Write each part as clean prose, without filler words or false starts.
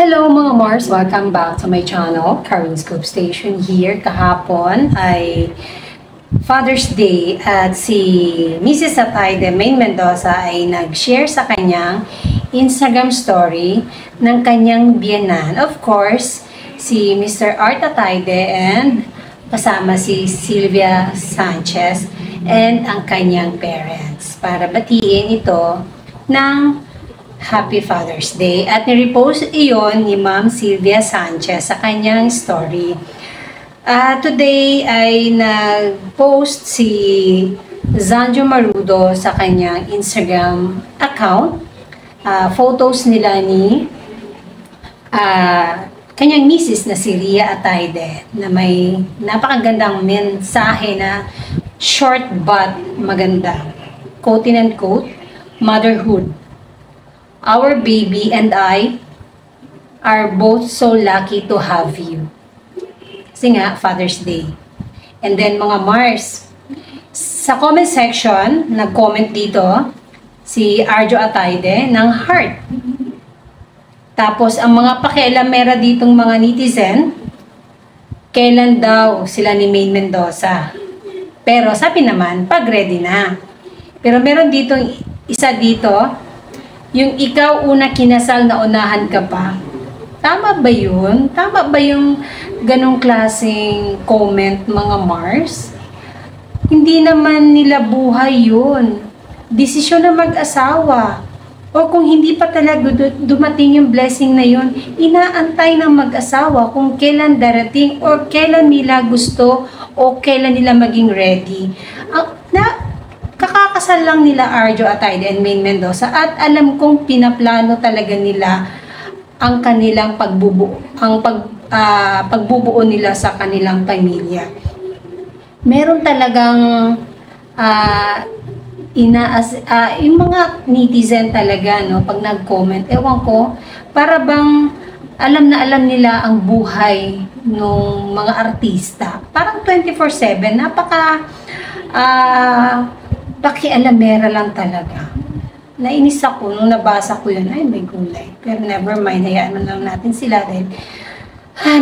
Hello mga Mars! Welcome back to my channel, Karen Scoop Station here. Kahapon ay Father's Day at si Mrs. Atayde Main Mendoza ay nag-share sa kanyang Instagram story ng kanyang biyenan. Of course, si Mr. Art Atayde and kasama si Sylvia Sanchez and ang kanyang parents para batiin ito ng Happy Father's Day. At nirepost iyon ni Ma'am Sylvia Sanchez sa kanyang story. Today ay nag-post si Zanjo Marudo sa kanyang Instagram account. Photos nila ni kanyang misis na si Ria Atayde na may napakagandang mensahe na short but maganda. Quote and quote, motherhood. Our baby and I are both so lucky to have you. Kasi nga, Father's Day. And then, mga Mars, sa comment section, nag-comment dito, si Arjo Atayde ng heart. Tapos, ang mga pakialamera ditong mga netizen, kailan daw sila ni Main Mendoza. Pero, sabi naman, pag ready na. Pero meron ditong isa dito, yung ikaw una kinasal na unahan ka pa. Tama ba yun? Tama ba yung ganong klaseng comment, mga Mars? Hindi naman nila buhay yun. Desisyon na mag-asawa. O kung hindi pa talaga dumating yung blessing na yun, inaantay ng mag-asawa kung kailan darating o kailan nila gusto o kailan nila maging ready. Kakakasal lang nila Arjo Atayde and Main Mendoza at alam kong pinaplano talaga nila ang kanilang pagbubuo, pagbubuo nila sa kanilang pamilya. Meron talagang yung mga netizen talaga, no, pag nag-comment, ewan ko, para bang alam na alam nila ang buhay ng mga artista. Parang 24/7, pakialamera lang talaga. Nainis ako nung nabasa ko yun. Ay, may gulay. Pero never mind, hayaan na lang natin sila dahil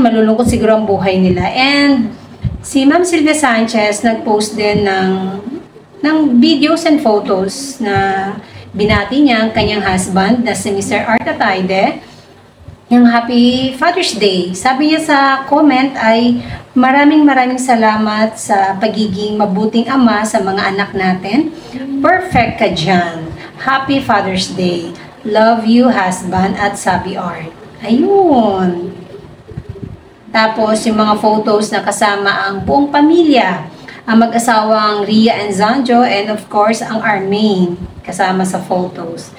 malulungkot siguro ang buhay nila. And si Ma'am Sylvia Sanchez nag-post din ng videos and photos na binati niya ang kanyang husband na si Mr. Art Atayde yung Happy Father's Day. Sabi niya sa comment ay maraming salamat sa pagiging mabuting ama sa mga anak natin. Perfect ka dyan. Happy Father's Day. Love you, husband, at Sabi Art. Ayun. Tapos yung mga photos na kasama ang buong pamilya. Ang mag-asawang Ria and Zanjo and of course ang Armaine kasama sa photos.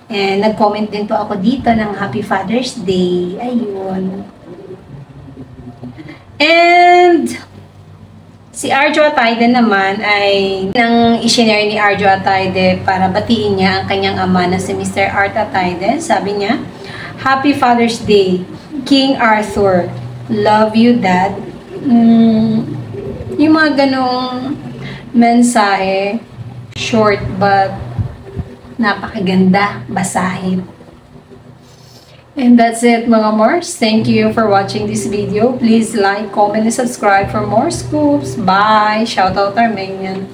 And nag-comment din po ako dito ng Happy Father's Day. Ayun. And si Arjo Atayde naman ay nang i-share ni Arjo Atayde para batiin niya ang kanyang ama na si Mr. Art Atayde. Sabi niya, Happy Father's Day, King Arthur. Love you, Dad. Yung mga ganong mensahe, short but napakaganda basahin. And that's it, mga Mars. Thank you for watching this video. Please like, comment, and subscribe for more scoops. Bye! Shout out Armenian.